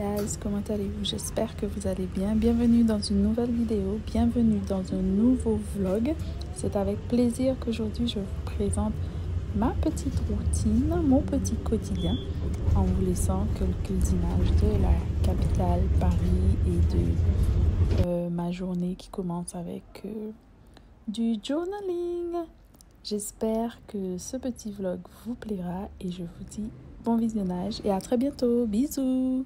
Guys, comment allez-vous? J'espère que vous allez bien. Bienvenue dans une nouvelle vidéo, bienvenue dans un nouveau vlog. C'est avec plaisir qu'aujourd'hui je vous présente ma petite routine, mon petit quotidien, en vous laissant quelques images de la capitale, Paris, et de ma journée qui commence avec du journaling. J'espère que ce petit vlog vous plaira et je vous dis bon visionnage et à très bientôt. Bisous!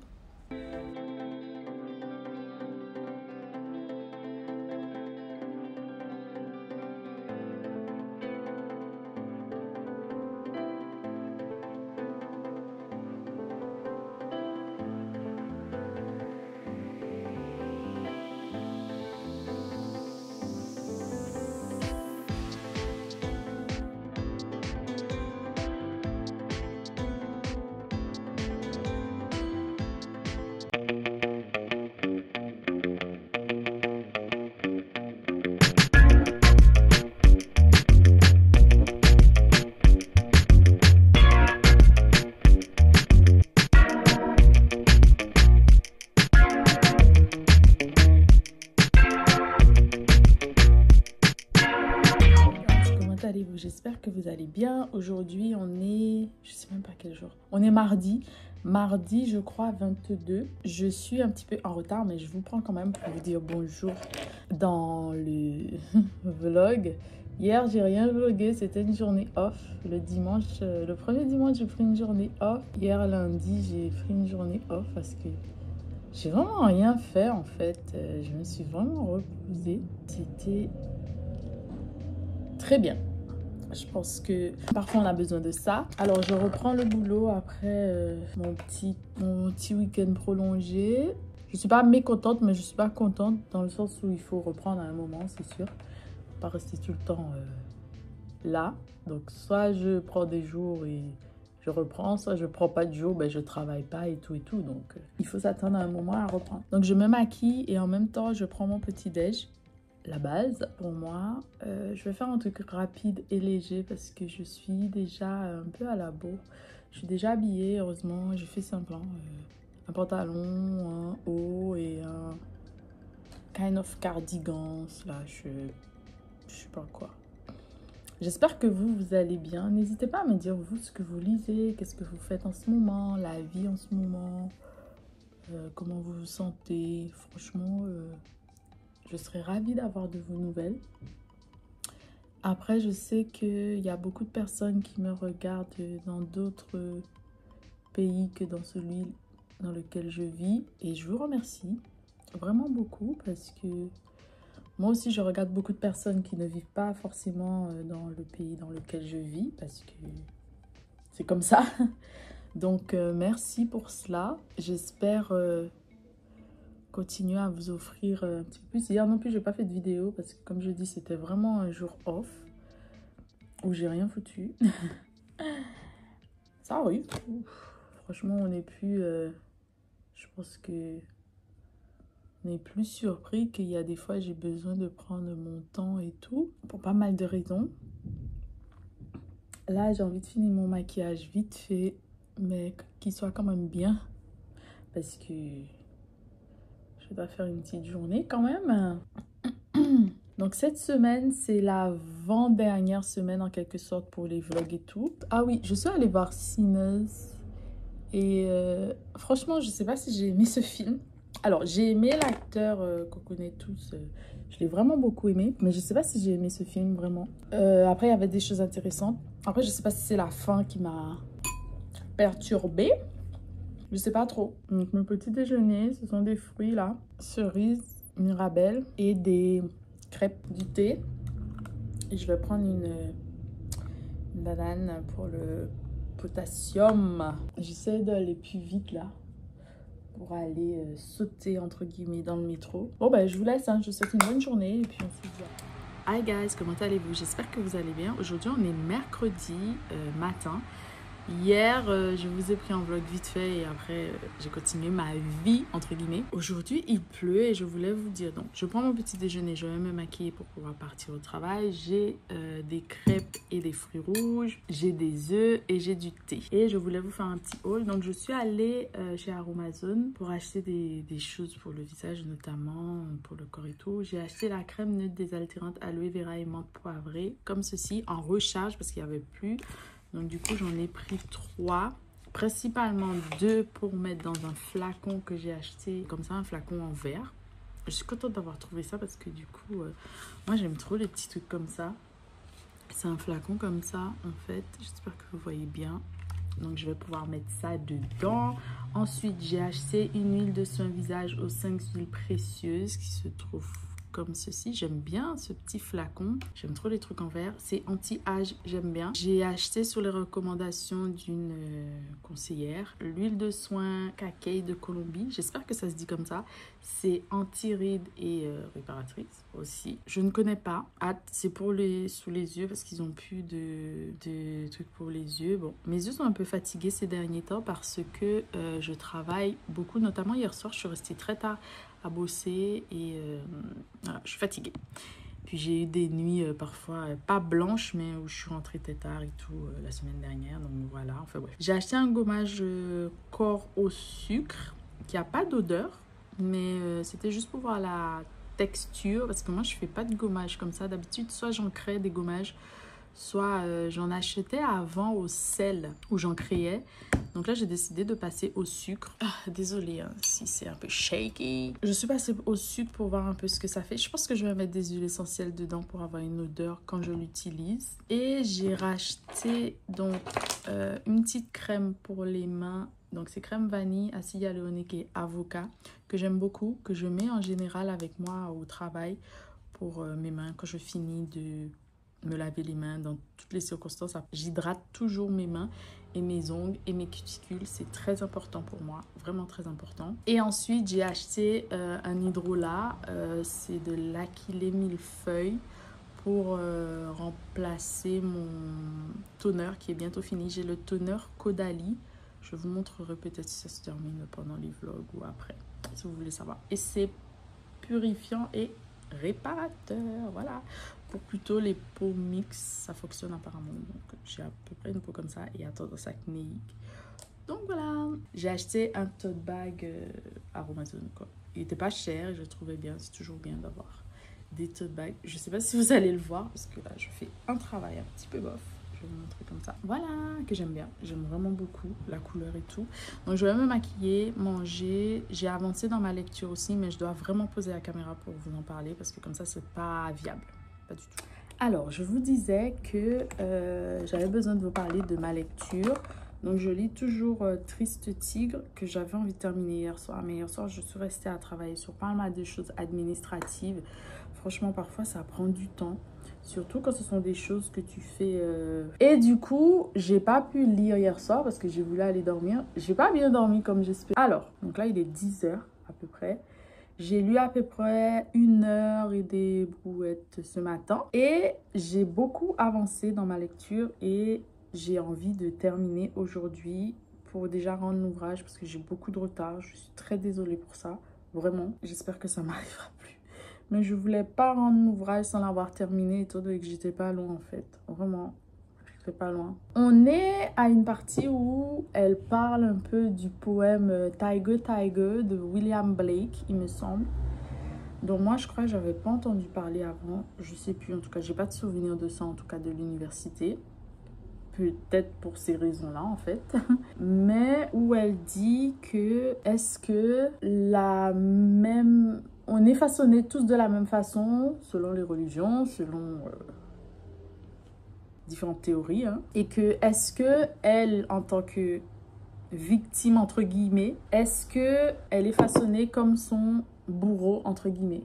Allez-vous? J'espère que vous allez bien. Aujourd'hui, on est... Je sais même pas quel jour. On est mardi. Mardi, je crois, 22. Je suis un petit peu en retard, mais je vous prends quand même pour vous dire bonjour dans le vlog. Hier, j'ai rien vlogué. C'était une journée off. Le dimanche, le premier dimanche, j'ai pris une journée off. Hier, lundi, j'ai pris une journée off parce que j'ai vraiment rien fait, en fait. Je me suis vraiment reposée. C'était très bien. Je pense que parfois on a besoin de ça. Alors je reprends le boulot après mon petit week-end prolongé. Je suis pas mécontente, mais je suis pas contente dans le sens où il faut reprendre à un moment, c'est sûr. Pas rester tout le temps là. Donc soit je prends des jours et je reprends, soit je prends pas de jours, ben je travaille pas et tout. Donc il faut s'attendre à un moment à reprendre. Donc je me maquille et en même temps je prends mon petit déj. La base pour moi, je vais faire un truc rapide et léger parce que je suis déjà un peu à la bourre. Je suis déjà habillée, heureusement, j'ai fait simple, hein, un pantalon, un haut et un kind of cardigan slash je sais pas quoi. J'espère que vous allez bien. N'hésitez pas à me dire vous ce que vous lisez, qu'est-ce que vous faites en ce moment, la vie en ce moment, comment vous vous sentez. Franchement, je serais ravie d'avoir de vos nouvelles. Après, je sais qu'il y a beaucoup de personnes qui me regardent dans d'autres pays que dans celui dans lequel je vis. Et je vous remercie vraiment beaucoup parce que moi aussi, je regarde beaucoup de personnes qui ne vivent pas forcément dans le pays dans lequel je vis parce que c'est comme ça. Donc, merci pour cela. J'espère... continuer à vous offrir un petit peu plus. Hier non plus, j'ai pas fait de vidéo parce que comme je dis, c'était vraiment un jour off où j'ai rien foutu. Ça arrive. Franchement, on n'est plus... je pense que on n'est plus surpris qu'il y a des fois, j'ai besoin de prendre mon temps et tout pour pas mal de raisons. Là, j'ai envie de finir mon maquillage vite fait, mais qu'il soit quand même bien parce que je dois faire une petite journée quand même. Donc cette semaine, c'est l'avant-dernière semaine en quelque sorte pour les vlogs et tout. Ah oui, je suis allée voir Sinners. Et franchement, je sais pas si j'ai aimé ce film. Alors, j'ai aimé l'acteur qu'on connaît tous. Je l'ai vraiment beaucoup aimé. Mais je sais pas si j'ai aimé ce film vraiment. Après, il y avait des choses intéressantes. Après, je sais pas si c'est la fin qui m'a perturbée. Je sais pas trop. Donc, mon petit déjeuner, ce sont des fruits là. Cerises, mirabelle et des crêpes du thé. Et je vais prendre une banane pour le potassium. J'essaie d'aller plus vite là pour aller sauter entre guillemets dans le métro. Bon ben je vous laisse, hein. Je vous souhaite une bonne journée et puis on se dit. Hi guys, comment allez-vous? J'espère que vous allez bien. Aujourd'hui on est mercredi matin. Hier, je vous ai pris en vlog vite fait et après, j'ai continué ma vie, entre guillemets. Aujourd'hui, il pleut et je voulais vous dire, donc, je prends mon petit déjeuner, je vais me maquiller pour pouvoir partir au travail. J'ai des crêpes et des fruits rouges, j'ai des œufs et j'ai du thé. Et je voulais vous faire un petit haul. Donc, je suis allée chez Aromazone pour acheter des choses pour le visage, notamment pour le corps et tout. J'ai acheté la crème neutre désaltérante aloe vera et menthe poivrée, comme ceci, en recharge parce qu'il n'y avait plus. Donc, du coup, j'en ai pris 3, principalement 2 pour mettre dans un flacon que j'ai acheté, comme ça, un flacon en verre. Je suis contente d'avoir trouvé ça parce que du coup, moi, j'aime trop les petits trucs comme ça. C'est un flacon comme ça, en fait. J'espère que vous voyez bien. Donc, je vais pouvoir mettre ça dedans. Ensuite, j'ai acheté une huile de soin visage aux 5 huiles précieuses qui se trouve comme ceci. J'aime bien ce petit flacon. J'aime trop les trucs en verre. C'est anti-âge, j'aime bien. J'ai acheté sur les recommandations d'une conseillère l'huile de soin Kakei de Colombie. J'espère que ça se dit comme ça. C'est anti-rides et réparatrice aussi. Je ne connais pas. C'est pour sous les yeux parce qu'ils n'ont plus de trucs pour les yeux. Bon, mes yeux sont un peu fatigués ces derniers temps parce que je travaille beaucoup. Notamment hier soir, je suis restée très tard à bosser et voilà, je suis fatiguée. Puis j'ai eu des nuits parfois pas blanches, mais où je suis rentrée très tard et tout la semaine dernière. Donc voilà, enfin bref. J'ai acheté un gommage corps au sucre qui n'a pas d'odeur, mais c'était juste pour voir la texture parce que moi je fais pas de gommage comme ça. D'habitude, soit j'en crée des gommages, soit j'en achetais avant au sel où j'en créais. Donc là, j'ai décidé de passer au sucre. Désolée hein, si c'est un peu shaky. Je suis passée au sucre pour voir un peu ce que ça fait. Je pense que je vais mettre des huiles essentielles dedans pour avoir une odeur quand je l'utilise. Et j'ai racheté donc une petite crème pour les mains. Donc c'est crème vanille, acide hyaluronique et avocat que j'aime beaucoup, que je mets en général avec moi au travail pour mes mains quand je finis de me laver les mains dans toutes les circonstances. J'hydrate toujours mes mains et mes ongles et mes cuticules. C'est très important pour moi, vraiment très important. Et ensuite, j'ai acheté un hydrolat. C'est de l'Aquilée millefeuille pour remplacer mon toner qui est bientôt fini. J'ai le toner Caudalie. Je vous montrerai peut-être si ça se termine pendant les vlogs ou après, si vous voulez savoir. Et c'est purifiant et réparateur, voilà. Pour plutôt les peaux mixtes, ça fonctionne apparemment. Donc j'ai à peu près une peau comme ça et à tendance acnéique. Donc voilà, j'ai acheté un tote bag Aromazone quoi. Il était pas cher et je le trouvais bien. C'est toujours bien d'avoir des tote bags. Je sais pas si vous allez le voir parce que là je fais un travail un petit peu bof. Je vais vous montrer comme ça. Voilà, que j'aime bien. J'aime vraiment beaucoup la couleur et tout. Donc, je vais me maquiller, manger. J'ai avancé dans ma lecture aussi, mais je dois vraiment poser la caméra pour vous en parler parce que comme ça, c'est pas viable. Pas du tout. Alors, je vous disais que j'avais besoin de vous parler de ma lecture. Donc, je lis toujours Triste Tigre, que j'avais envie de terminer hier soir. Mais hier soir, je suis restée à travailler sur pas mal de choses administratives. Franchement, parfois, ça prend du temps. Surtout quand ce sont des choses que tu fais. Et du coup, j'ai pas pu lire hier soir parce que j'ai voulu aller dormir. J'ai pas bien dormi comme j'espérais. Alors, donc là, il est 10 h à peu près. J'ai lu à peu près 1 heure et des brouettes ce matin. Et j'ai beaucoup avancé dans ma lecture et j'ai envie de terminer aujourd'hui pour déjà rendre l'ouvrage parce que j'ai beaucoup de retard. Je suis très désolée pour ça. Vraiment, j'espère que ça m'arrivera plus. Mais je voulais pas rendre l'ouvrage sans l'avoir terminé étant donné que j'étais pas loin en fait. Vraiment, j'étais pas loin. On est à une partie où elle parle un peu du poème Tiger Tiger de William Blake, il me semble. Donc moi, je crois que j'avais pas entendu parler avant. Je sais plus, en tout cas, j'ai pas de souvenir de ça, en tout cas de l'université. Peut-être pour ces raisons-là, en fait. Mais où elle dit que est-ce que on est façonnés tous de la même façon, selon les religions, selon différentes théories, hein, et que est-ce que elle, en tant que victime, entre guillemets, est-ce que elle est façonnée comme son bourreau, entre guillemets.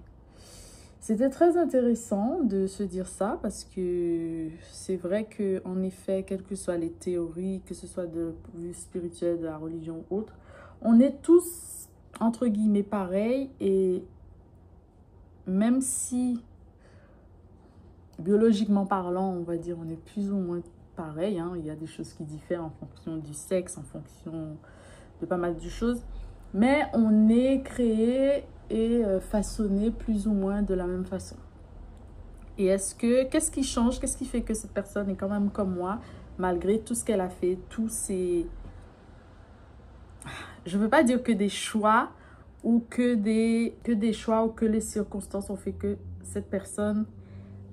C'était très intéressant de se dire ça parce que c'est vrai que en effet, quelles que soient les théories, que ce soit de vue spirituelle, de la religion ou autre, on est tous, entre guillemets, pareils et même si, biologiquement parlant, on va dire, on est plus ou moins pareil, hein. Il y a des choses qui diffèrent en fonction du sexe, en fonction de pas mal de choses. Mais on est créé et façonné plus ou moins de la même façon. Et qu'est-ce qui change? Qu'est-ce qui fait que cette personne est quand même comme moi, malgré tout ce qu'elle a fait, tous ces... Je ne veux pas dire que des choix ou que des choix ou que les circonstances ont fait que cette personne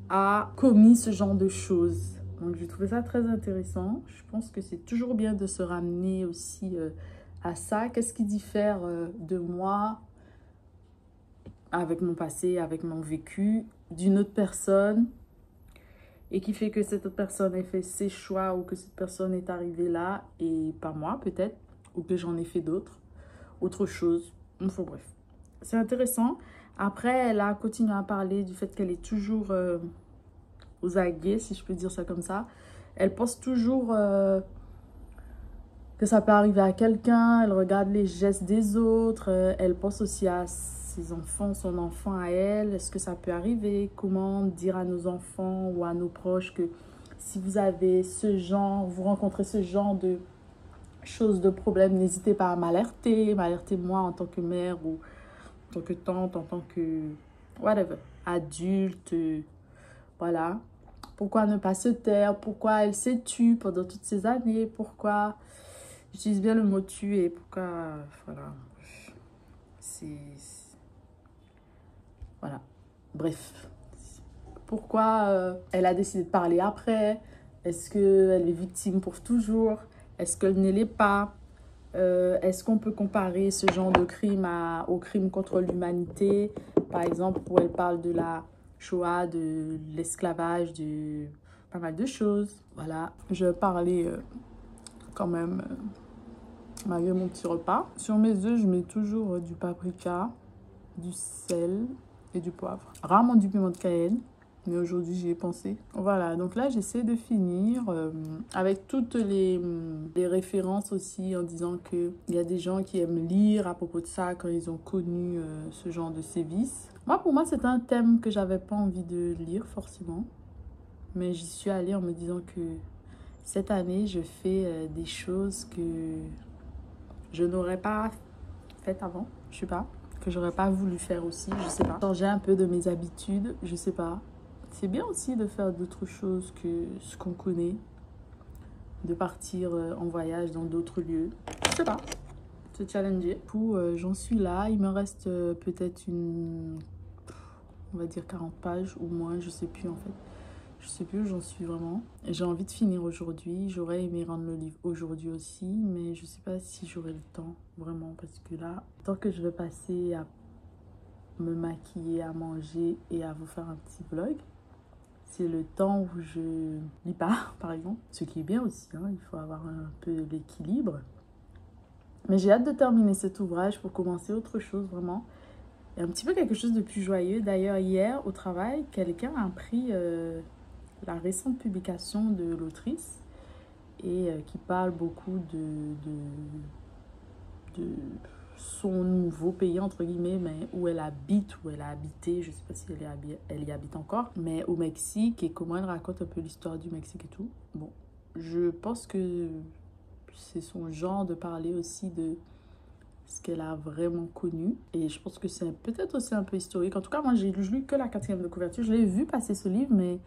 a commis ce genre de choses. Donc, j'ai trouvé ça très intéressant. Je pense que c'est toujours bien de se ramener aussi à ça. Qu'est-ce qui diffère de moi avec mon passé, avec mon vécu, d'une autre personne et qui fait que cette autre personne ait fait ses choix ou que cette personne est arrivée là et pas moi peut-être, ou que j'en ai fait d'autres, autre chose. Enfin bref, c'est intéressant. Après, elle a continué à parler du fait qu'elle est toujours aux aguets, si je peux dire ça comme ça. Elle pense toujours que ça peut arriver à quelqu'un. Elle regarde les gestes des autres. Elle pense aussi à ses enfants, son enfant à elle. Est-ce que ça peut arriver? Comment dire à nos enfants ou à nos proches que si vous avez ce genre, vous rencontrez ce genre de choses, de problèmes, n'hésitez pas à m'alerter. M'alerter moi en tant que mère ou en tant que tante, en tant que whatever, adulte. Voilà. Pourquoi ne pas se taire? Pourquoi elle s'est tue pendant toutes ces années? Pourquoi, j'utilise bien le mot tuer, pourquoi, voilà. Voilà. Bref. Pourquoi elle a décidé de parler après? Est-ce qu'elle est victime pour toujours? Est-ce qu'elle ne l'est pas? Est-ce qu'on peut comparer ce genre de crime au crime contre l'humanité? Par exemple, où elle parle de la Shoah, de l'esclavage, de pas mal de choses. Voilà, je vais parler quand même, malgré mon petit repas. Sur mes œufs, je mets toujours du paprika, du sel et du poivre. Rarement du piment de Cayenne. Mais aujourd'hui, j'y ai pensé. Voilà, donc là, j'essaie de finir avec toutes les références aussi en disant qu'il y a des gens qui aiment lire à propos de ça quand ils ont connu ce genre de sévices. Moi, pour moi, c'est un thème que j'avais pas envie de lire forcément. Mais j'y suis allée en me disant que cette année, je fais des choses que je n'aurais pas faites avant. Je sais pas. Que j'aurais pas voulu faire aussi, je sais pas. Changer un peu de mes habitudes, je sais pas. C'est bien aussi de faire d'autres choses que ce qu'on connaît, de partir en voyage dans d'autres lieux. Je sais pas, se challenger. Du coup, j'en suis là. Il me reste peut-être on va dire 40 pages ou moins, je sais plus en fait. Je sais plus où j'en suis vraiment. J'ai envie de finir aujourd'hui. J'aurais aimé rendre le livre aujourd'hui aussi, mais je sais pas si j'aurai le temps vraiment parce que là, tant que je vais passer à me maquiller, à manger et à vous faire un petit vlog, c'est le temps où je lis pas, par exemple. Ce qui est bien aussi, hein, il faut avoir un peu l'équilibre. Mais j'ai hâte de terminer cet ouvrage pour commencer autre chose, vraiment. Et un petit peu quelque chose de plus joyeux. D'ailleurs, hier, au travail, quelqu'un a pris la récente publication de l'autrice et qui parle beaucoup de son nouveau pays, entre guillemets, mais où elle habite, où elle a habité, je sais pas si elle y habite encore, mais au Mexique, et comment elle raconte un peu l'histoire du Mexique et tout. Bon, je pense que c'est son genre de parler aussi de ce qu'elle a vraiment connu, et je pense que c'est peut-être aussi un peu historique. En tout cas, moi, j'ai lu que la 4e de couverture. Je l'ai vu passer ce livre, mais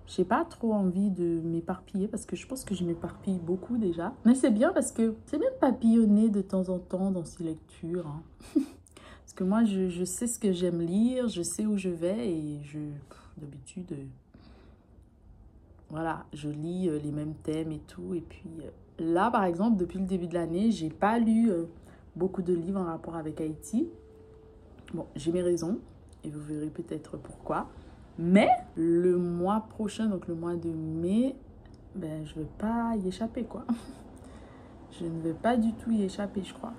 j'ai pas trop envie de m'éparpiller parce que je pense que je m'éparpille beaucoup déjà. Mais c'est bien parce que c'est bien de papillonner de temps en temps dans ces lectures. Hein. Parce que moi, je sais ce que j'aime lire, je sais où je vais et d'habitude, voilà, je lis les mêmes thèmes et tout. Et puis là, par exemple, depuis le début de l'année, j'ai pas lu beaucoup de livres en rapport avec Haïti. Bon, j'ai mes raisons et vous verrez peut-être pourquoi. Mais le mois prochain, donc le mois de mai, ben, je ne vais pas y échapper, quoi. Je ne vais pas du tout y échapper, je crois.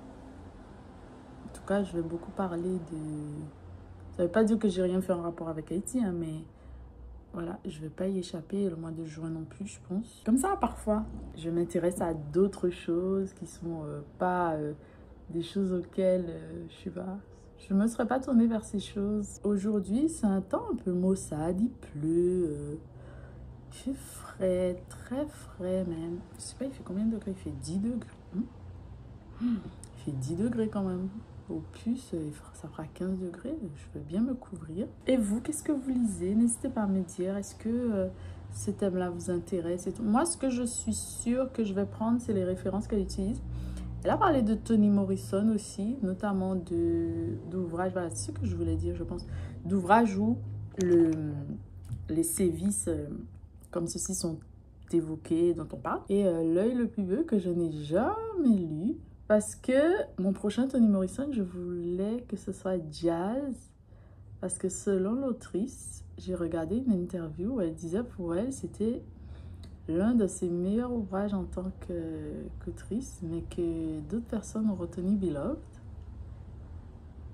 En tout cas, je vais beaucoup parler de... Ça ne veut pas dire que j'ai rien fait en rapport avec Haïti, hein, mais voilà, je ne vais pas y échapper le mois de juin non plus, je pense. Comme ça, parfois, je m'intéresse à d'autres choses qui ne sont pas des choses auxquelles, je sais pas... Je ne me serais pas tournée vers ces choses. Aujourd'hui, c'est un temps un peu maussade, il pleut. Il fait frais, très frais même. Je sais pas, il fait combien de degrés? Il fait 10 degrés. Il fait 10 degrés quand même. Au plus, ça fera 15 degrés. Je veux bien me couvrir. Et vous, qu'est-ce que vous lisez? N'hésitez pas à me dire. Est-ce que ce thème-là vous intéresse et tout? Moi, ce que je suis sûre que je vais prendre, c'est les références qu'elle utilise. Elle a parlé de Toni Morrison aussi, notamment d'ouvrages. Voilà, c'est ce que je voulais dire, je pense. D'ouvrages où les sévices comme ceci sont évoqués, dont on parle. Et L'œil le plus bleu, que je n'ai jamais lu. Parce que mon prochain Toni Morrison, je voulais que ce soit jazz. Parce que selon l'autrice, j'ai regardé une interview où elle disait pour elle, c'était l'un de ses meilleurs ouvrages en tant qu'autrice, mais que d'autres personnes ont retenu Beloved.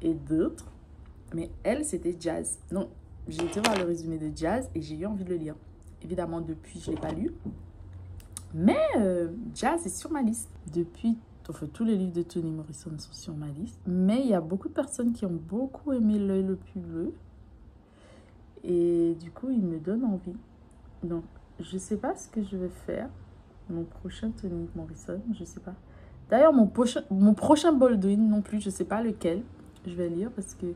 Et d'autres. Mais elle, c'était jazz. Donc, j'ai été voir le résumé de jazz et j'ai eu envie de le lire. Évidemment, depuis, je ne l'ai pas lu. Mais jazz est sur ma liste. Depuis, enfin, tous les livres de Toni Morrison sont sur ma liste. Mais il y a beaucoup de personnes qui ont beaucoup aimé L'œil le plus bleu. Et du coup, il me donne envie. Donc, je ne sais pas ce que je vais faire. Mon prochain Toni Morrison, je ne sais pas. D'ailleurs, mon prochain Baldwin non plus, je ne sais pas lequel je vais lire parce que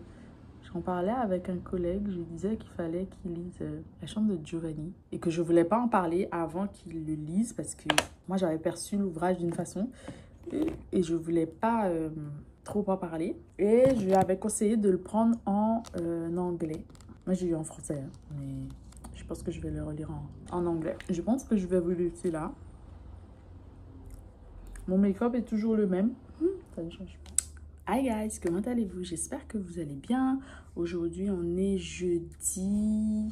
j'en parlais avec un collègue, je lui disais qu'il fallait qu'il lise La chambre de Giovanni et que je ne voulais pas en parler avant qu'il le lise parce que moi, j'avais perçu l'ouvrage d'une façon et je ne voulais pas trop en parler. Et je lui avais conseillé de le prendre en anglais. Moi, j'ai lu en français, hein, mais je pense que je vais le relire en anglais. Je pense que je vais vous laisser là. Mon make-up est toujours le même. Ça ne change pas. Hi guys, comment allez-vous? J'espère que vous allez bien. Aujourd'hui, on est jeudi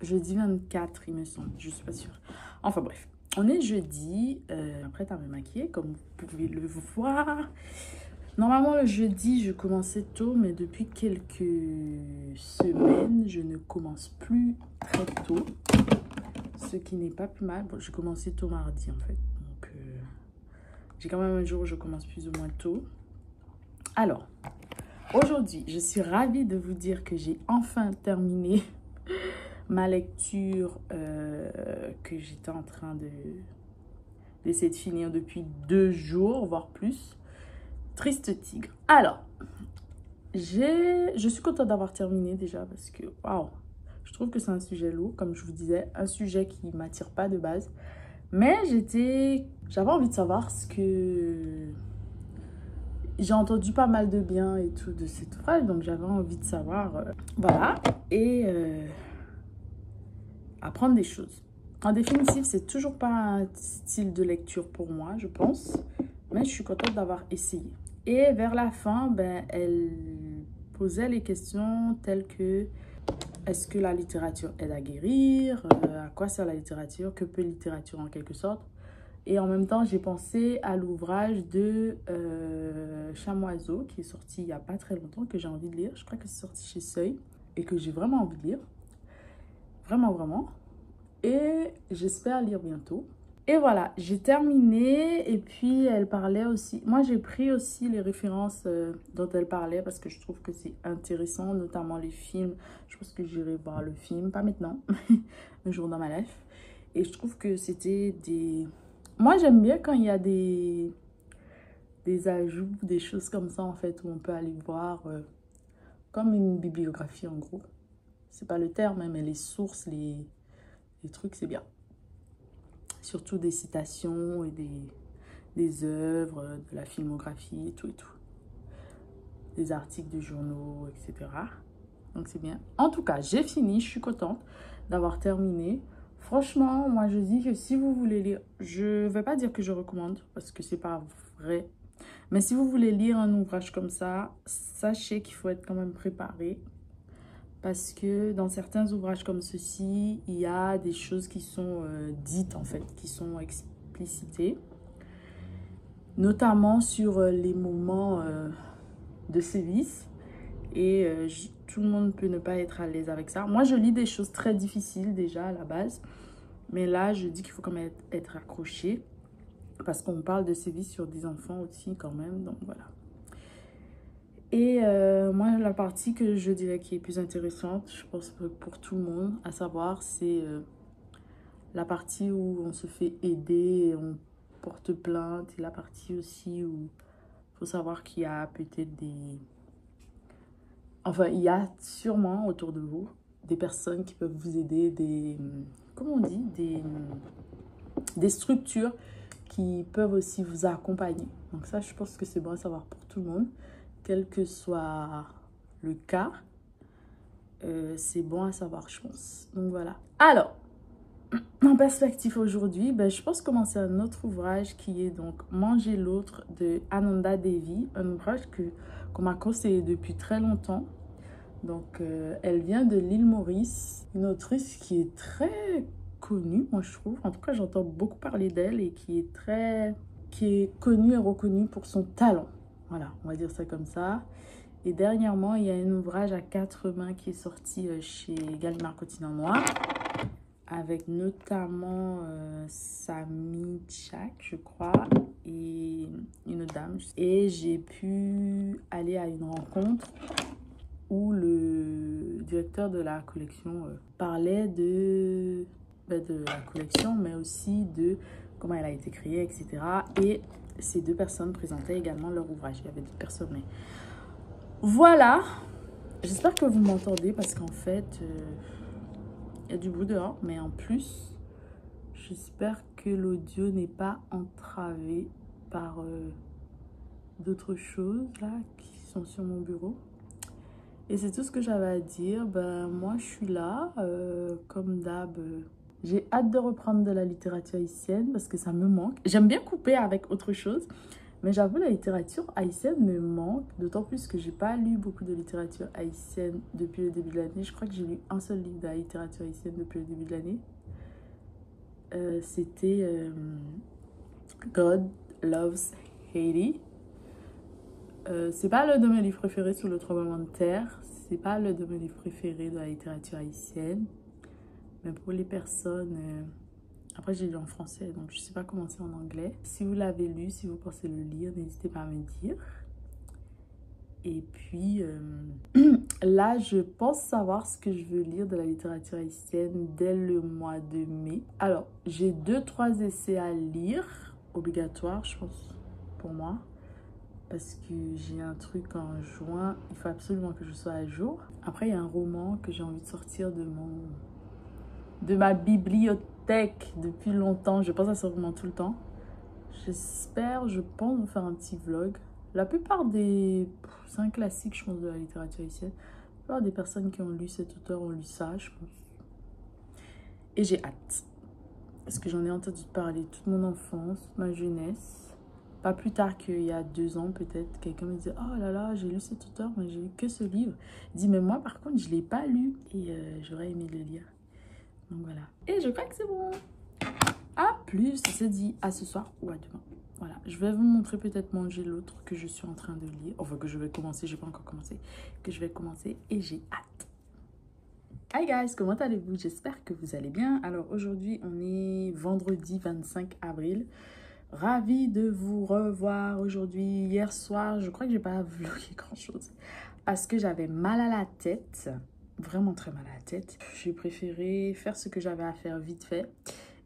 24, il me semble. Je suis pas sûre. Enfin bref, on est jeudi. Prête à me maquiller, comme vous pouvez le voir. Normalement, le jeudi, je commençais tôt, mais depuis quelques semaines, je ne commence plus très tôt. Ce qui n'est pas plus mal. Bon, j'ai commencé tôt mardi, en fait. Donc, j'ai quand même un jour où je commence plus ou moins tôt. Alors, aujourd'hui, je suis ravie de vous dire que j'ai enfin terminé ma lecture que j'étais en train d'essayer de finir depuis 2 jours, voire plus. Triste Tigre. Alors, je suis contente d'avoir terminé déjà parce que, waouh, je trouve que c'est un sujet lourd, comme je vous disais, un sujet qui ne m'attire pas de base. Mais j'avais envie de savoir ce que... J'ai entendu pas mal de bien et tout de cet ouvrage, donc j'avais envie de savoir, voilà, et apprendre des choses. En définitive, c'est toujours pas un style de lecture pour moi, je pense, mais je suis contente d'avoir essayé. Et vers la fin, ben, elle posait les questions telles que est-ce que la littérature aide à guérir? À quoi sert la littérature? Que peut la littérature en quelque sorte? Et en même temps, j'ai pensé à l'ouvrage de Chamoiseau qui est sorti il n'y a pas très longtemps, que j'ai envie de lire. Je crois que c'est sorti chez Seuil et que j'ai vraiment envie de lire. Vraiment, vraiment. Et j'espère lire bientôt. Et voilà, j'ai terminé. Et puis, elle parlait aussi... Moi, j'ai pris aussi les références dont elle parlait parce que je trouve que c'est intéressant, notamment les films. Je pense que j'irai voir le film, pas maintenant, un jour dans ma life. Et je trouve que c'était des... Moi, j'aime bien quand il y a des ajouts, des choses comme ça, en fait, où on peut aller voir comme une bibliographie, en gros. C'est pas le terme, mais les sources, les trucs, c'est bien. Surtout des citations et des œuvres, de la filmographie et tout et tout. Des articles de journaux, etc. Donc, c'est bien. En tout cas, j'ai fini. Je suis contente d'avoir terminé. Franchement, moi, je dis que si vous voulez lire, je ne vais pas dire que je recommande parce que c'est pas vrai. Mais si vous voulez lire un ouvrage comme ça, sachez qu'il faut être quand même préparé. Parce que dans certains ouvrages comme ceci, il y a des choses qui sont dites, en fait, qui sont explicitées. Notamment sur les moments de sévices. Et tout le monde peut ne pas être à l'aise avec ça. Moi, je lis des choses très difficiles déjà à la base. Mais là, je dis qu'il faut quand même être accroché. Parce qu'on parle de sévices sur des enfants aussi quand même. Donc voilà. Et moi, la partie que je dirais qui est plus intéressante, je pense pour tout le monde, à savoir, c'est la partie où on se fait aider, et on porte plainte, et la partie aussi où il faut savoir qu'il y a peut-être des... Enfin, il y a sûrement autour de vous des personnes qui peuvent vous aider, des... Comment on dit? Des structures qui peuvent aussi vous accompagner. Donc ça, je pense que c'est bon à savoir pour tout le monde, quel que soit le cas. C'est bon à savoir, je pense. Donc voilà. Alors, en perspective aujourd'hui, ben, je pense commencer un autre ouvrage qui est donc Manger l'autre de Ananda Devi, un ouvrage qu'on m'a conseillé depuis très longtemps. Donc, elle vient de l'île Maurice, une autrice qui est très connue, moi je trouve. En tout cas, j'entends beaucoup parler d'elle et qui est connue et reconnue pour son talent. Voilà, on va dire ça comme ça. Et dernièrement, il y a un ouvrage à 4 mains qui est sorti chez Gallimard Continent Noir, avec notamment Sami Chak, je crois, et une autre dame. Et j'ai pu aller à une rencontre où le directeur de la collection parlait de la collection, mais aussi de comment elle a été créée, etc. Et ces deux personnes présentaient également leur ouvrage. Il y avait d'autres personnes, mais voilà. J'espère que vous m'entendez parce qu'en fait, il y a du bruit dehors, mais en plus, j'espère que l'audio n'est pas entravé par d'autres choses là qui sont sur mon bureau. Et c'est tout ce que j'avais à dire. Ben, moi, je suis là, comme d'hab. J'ai hâte de reprendre de la littérature haïtienne parce que ça me manque. J'aime bien couper avec autre chose, mais j'avoue, la littérature haïtienne me manque. D'autant plus que j'ai pas lu beaucoup de littérature haïtienne depuis le début de l'année. Je crois que j'ai lu un seul livre de la littérature haïtienne depuis le début de l'année. C'était God Loves Haiti. C'est pas l'un de mes livres préférés sur le tremblement de terre. C'est pas l'un de mes livres préférés de la littérature haïtienne. Mais pour les personnes... Après, j'ai lu en français, donc je sais pas comment c'est en anglais. Si vous l'avez lu, si vous pensez le lire, n'hésitez pas à me dire. Et puis, là, je pense savoir ce que je veux lire de la littérature haïtienne dès le mois de mai. Alors, j'ai 2-3 essais à lire, obligatoires, je pense, pour moi. Parce que j'ai un truc en juin, il faut absolument que je sois à jour. Après, il y a un roman que j'ai envie de sortir de ma bibliothèque depuis longtemps. Je pense à ce roman tout le temps. J'espère, je pense vous faire un petit vlog. La plupart des... C'est un classique, je pense, de la littérature haïtienne. La plupart des personnes qui ont lu cet auteur ont lu ça, je pense. Et j'ai hâte. Parce que j'en ai entendu parler toute mon enfance, toute ma jeunesse. Pas plus tard qu'il y a 2 ans, peut-être, quelqu'un me disait « Oh là là, j'ai lu cet auteur, mais j'ai lu que ce livre. » Il dit « Mais moi, par contre, je ne l'ai pas lu. » Et j'aurais aimé le lire. Donc voilà. Et je crois que c'est bon. À plus, on se dit à ce soir ou à demain. Voilà, je vais vous montrer peut-être Manger l'autre que je suis en train de lire. Enfin, que je vais commencer, je n'ai pas encore commencé. Que je vais commencer et j'ai hâte. Hi guys, comment allez-vous? J'espère que vous allez bien. Alors aujourd'hui, on est vendredi 25 avril. Ravie de vous revoir aujourd'hui. Hier soir, je crois que j'ai pas vlogué grand-chose parce que j'avais mal à la tête. Vraiment très mal à la tête. J'ai préféré faire ce que j'avais à faire vite fait.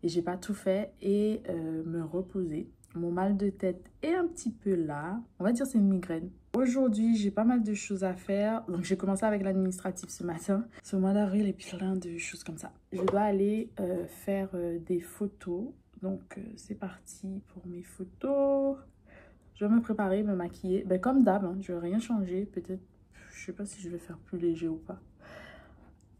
Et j'ai pas tout fait et me reposer. Mon mal de tête est un petit peu là. On va dire c'est une migraine. Aujourd'hui, j'ai pas mal de choses à faire. Donc, j'ai commencé avec l'administratif ce matin. Ce mois d'avril et puis plein de choses comme ça. Je dois aller faire des photos. Donc, c'est parti pour mes photos. Je vais me préparer, me maquiller. Ben, comme d'hab, hein, je vais rien changer. Peut-être, je sais pas si je vais faire plus léger ou pas.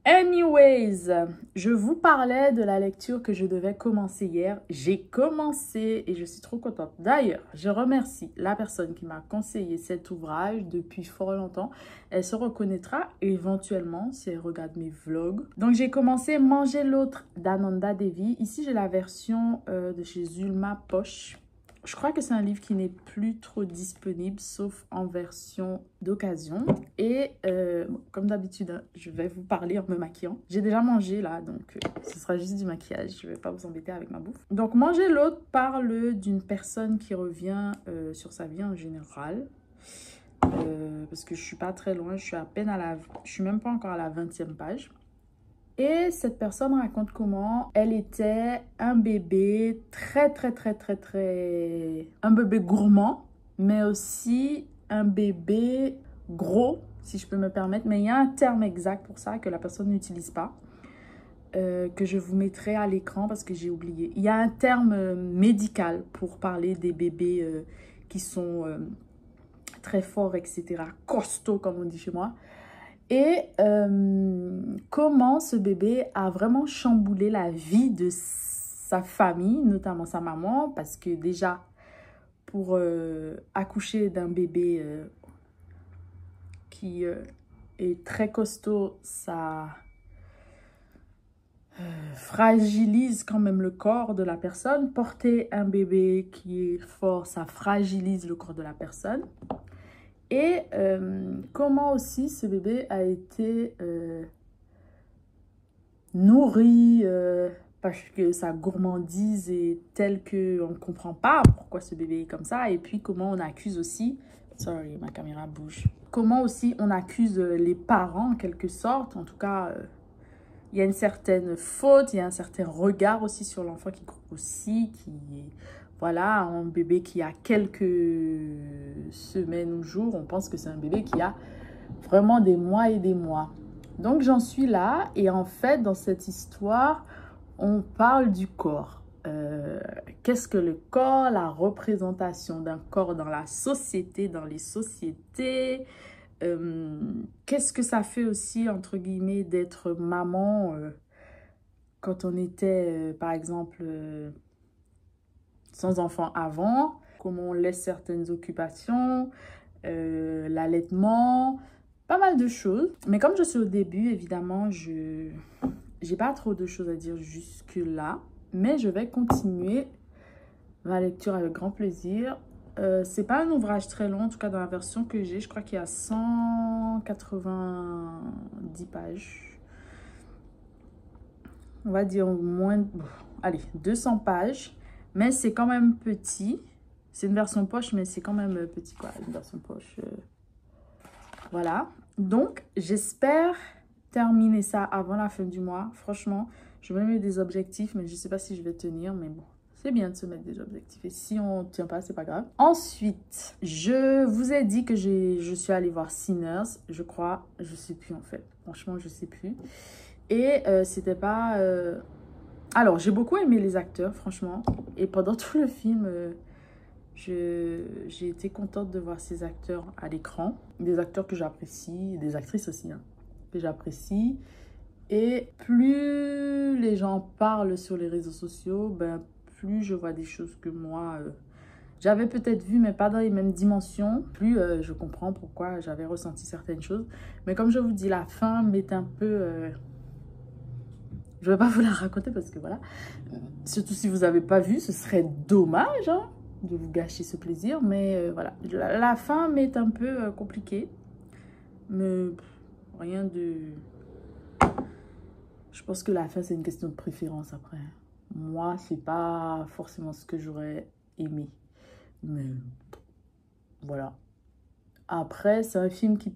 Anyways, je vous parlais de la lecture que je devais commencer hier. J'ai commencé et je suis trop contente. D'ailleurs, je remercie la personne qui m'a conseillé cet ouvrage depuis fort longtemps. Elle se reconnaîtra éventuellement si elle regarde mes vlogs. Donc, j'ai commencé Manger l'autre d'Ananda Devi. Ici, j'ai la version de chez Zulma Poche. Je crois que c'est un livre qui n'est plus trop disponible, sauf en version d'occasion. Et comme d'habitude, hein, je vais vous parler en me maquillant. J'ai déjà mangé là, donc ce sera juste du maquillage. Je ne vais pas vous embêter avec ma bouffe. Donc, Manger l'autre parle d'une personne qui revient sur sa vie en général. Parce que je ne suis pas très loin, je suis à peine à la... Je ne suis même pas encore à la 20e page. Et cette personne raconte comment elle était un bébé un bébé gourmand, mais aussi un bébé gros, si je peux me permettre. Mais il y a un terme exact pour ça que la personne n'utilise pas, que je vous mettrai à l'écran parce que j'ai oublié. Il y a un terme médical pour parler des bébés qui sont très forts, etc. Costauds, comme on dit chez moi. Et comment ce bébé a vraiment chamboulé la vie de sa famille, notamment sa maman, parce que déjà, pour accoucher d'un bébé qui est très costaud, ça fragilise quand même le corps de la personne. Porter un bébé qui est fort, ça fragilise le corps de la personne. Et comment aussi ce bébé a été nourri parce que sa gourmandise est telle qu'on ne comprend pas pourquoi ce bébé est comme ça. Et puis comment on accuse aussi, sorry, ma caméra bouge. Comment aussi on accuse les parents en quelque sorte, en tout cas, il y a une certaine faute, il y a un certain regard aussi sur l'enfant qui grossit, qui est, voilà, un bébé qui a quelques semaines ou jours, on pense que c'est un bébé qui a vraiment des mois et des mois. Donc j'en suis là et en fait dans cette histoire, on parle du corps. Qu'est-ce que le corps, la représentation d'un corps dans la société, dans les sociétés. Qu'est-ce que ça fait aussi, entre guillemets, d'être maman quand on était, par exemple, sans enfant avant, comment on laisse certaines occupations, l'allaitement, pas mal de choses. Mais comme je suis au début, évidemment, je n'ai pas trop de choses à dire jusque-là, mais je vais continuer ma lecture avec grand plaisir. C'est pas un ouvrage très long, en tout cas dans la version que j'ai, je crois qu'il y a 190 pages. On va dire moins, allez, 200 pages, mais c'est quand même petit. C'est une version poche, mais c'est quand même petit, quoi, une version poche. Voilà. Donc, j'espère terminer ça avant la fin du mois. Franchement, je vais me mettre des objectifs, mais je ne sais pas si je vais tenir, mais bon. C'est bien de se mettre des objectifs. Et si on ne tient pas, c'est pas grave. Ensuite, je vous ai dit que je suis allée voir Sinners, je crois. Je ne sais plus, en fait. Franchement, je ne sais plus. Et c'était pas... Alors, j'ai beaucoup aimé les acteurs, franchement. Et pendant tout le film, j'ai été contente de voir ces acteurs à l'écran. Des acteurs que j'apprécie, des actrices aussi, hein, que j'apprécie. Et plus les gens parlent sur les réseaux sociaux, ben, plus je vois des choses que moi, j'avais peut-être vu, mais pas dans les mêmes dimensions. Plus je comprends pourquoi j'avais ressenti certaines choses. Mais comme je vous dis, la fin m'est un peu... je ne vais pas vous la raconter parce que voilà. Surtout si vous n'avez pas vu, ce serait dommage hein, de vous gâcher ce plaisir. Mais voilà, la fin m'est un peu compliquée. Mais rien de... Je pense que la fin, c'est une question de préférence après. Moi, c'est pas forcément ce que j'aurais aimé. Mais voilà. Après, c'est un film qui...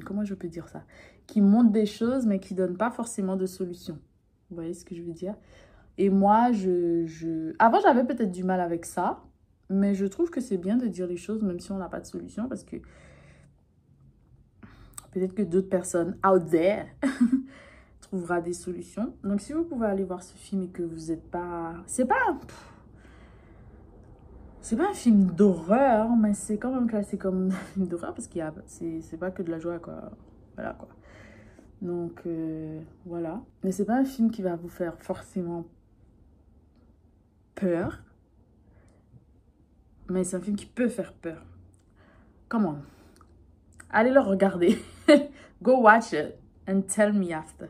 comment je peux dire ça? Qui montre des choses, mais qui donne pas forcément de solution. Vous voyez ce que je veux dire? Et moi, avant, j'avais peut-être du mal avec ça. Mais je trouve que c'est bien de dire les choses, même si on n'a pas de solution. Parce que peut-être que d'autres personnes out there... trouvera des solutions. Donc, si vous pouvez aller voir ce film et que vous n'êtes pas... C'est pas un film d'horreur, mais c'est quand même classé comme un film d'horreur parce qu'il y a... C'est pas que de la joie, quoi. Voilà, quoi. Donc, voilà. Mais c'est pas un film qui va vous faire forcément peur. Mais c'est un film qui peut faire peur. Come on. Allez le regarder. Go watch it and tell me after.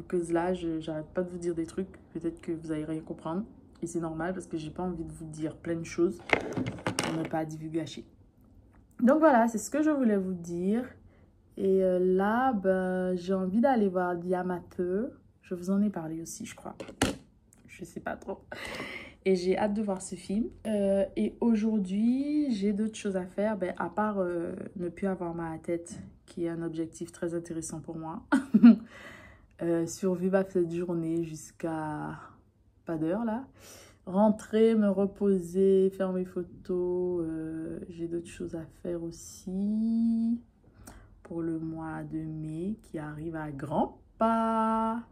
Parce que là, j'arrête pas de vous dire des trucs. Peut-être que vous n'allez rien comprendre. Et c'est normal parce que j'ai pas envie de vous dire plein de choses pour ne pas divulgacher. Donc voilà, c'est ce que je voulais vous dire. Et là, ben, j'ai envie d'aller voir The Amateur. Je vous en ai parlé aussi, je crois. Je sais pas trop. Et j'ai hâte de voir ce film. Et aujourd'hui, j'ai d'autres choses à faire. Ben, à part ne plus avoir mal à la tête, qui est un objectif très intéressant pour moi. survivre à cette journée jusqu'à pas d'heure là. Rentrer, me reposer, faire mes photos. J'ai d'autres choses à faire aussi pour le mois de mai qui arrive à grands pas.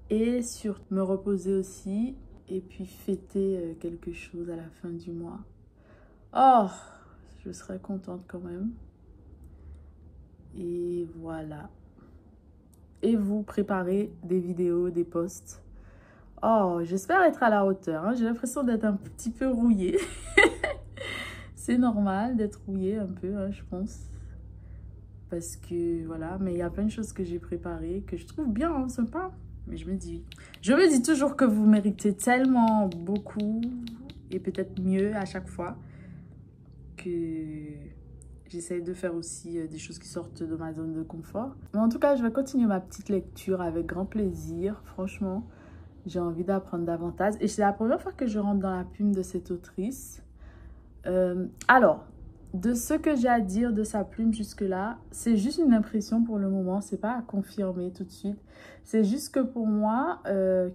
Et sur me reposer aussi et puis fêter quelque chose à la fin du mois. Oh, je serais contente quand même. Et voilà. Et vous préparez des vidéos, des posts. Oh, j'espère être à la hauteur. Hein. J'ai l'impression d'être un petit peu rouillée. C'est normal d'être rouillée un peu, hein, je pense. Parce que voilà, mais il y a plein de choses que j'ai préparées, que je trouve bien, hein, sympa. Mais je me dis toujours que vous méritez tellement beaucoup et peut-être mieux à chaque fois que j'essaye de faire aussi des choses qui sortent de ma zone de confort. Mais en tout cas, je vais continuer ma petite lecture avec grand plaisir. Franchement, j'ai envie d'apprendre davantage. Et c'est la première fois que je rentre dans la plume de cette autrice. Alors, de ce que j'ai à dire de sa plume jusque-là, c'est juste une impression pour le moment. C'est pas à confirmer tout de suite. C'est juste que pour moi, je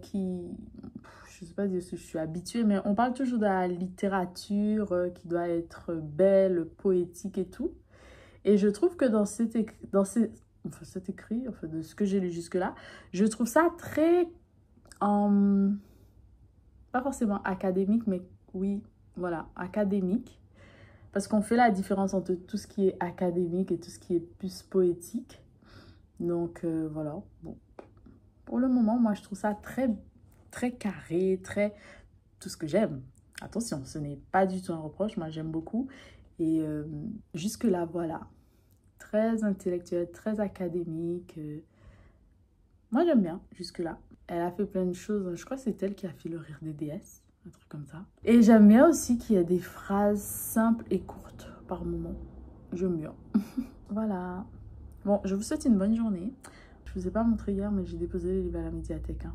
sais pas dire si je suis habituée, mais on parle toujours de la littérature qui doit être belle, poétique et tout. Et je trouve que dans cet écrit, enfin, de ce que j'ai lu jusque-là, je trouve ça très, pas forcément académique, mais oui, voilà, académique. Parce qu'on fait la différence entre tout ce qui est académique et tout ce qui est plus poétique. Donc, voilà. Bon. Pour le moment, moi, je trouve ça très, très carré, très... tout ce que j'aime. Attention, ce n'est pas du tout un reproche. Moi, j'aime beaucoup. Et jusque-là, voilà. Très intellectuel, très académique. Moi, j'aime bien, jusque-là. Elle a fait plein de choses. Je crois que c'est elle qui a fait le rire des déesses. Un truc comme ça. Et j'aime bien aussi qu'il y a des phrases simples et courtes par moment. J'aime bien. Voilà. Bon, je vous souhaite une bonne journée. Je ne vous ai pas montré hier, mais j'ai déposé les livres à la médiathèque. Hein.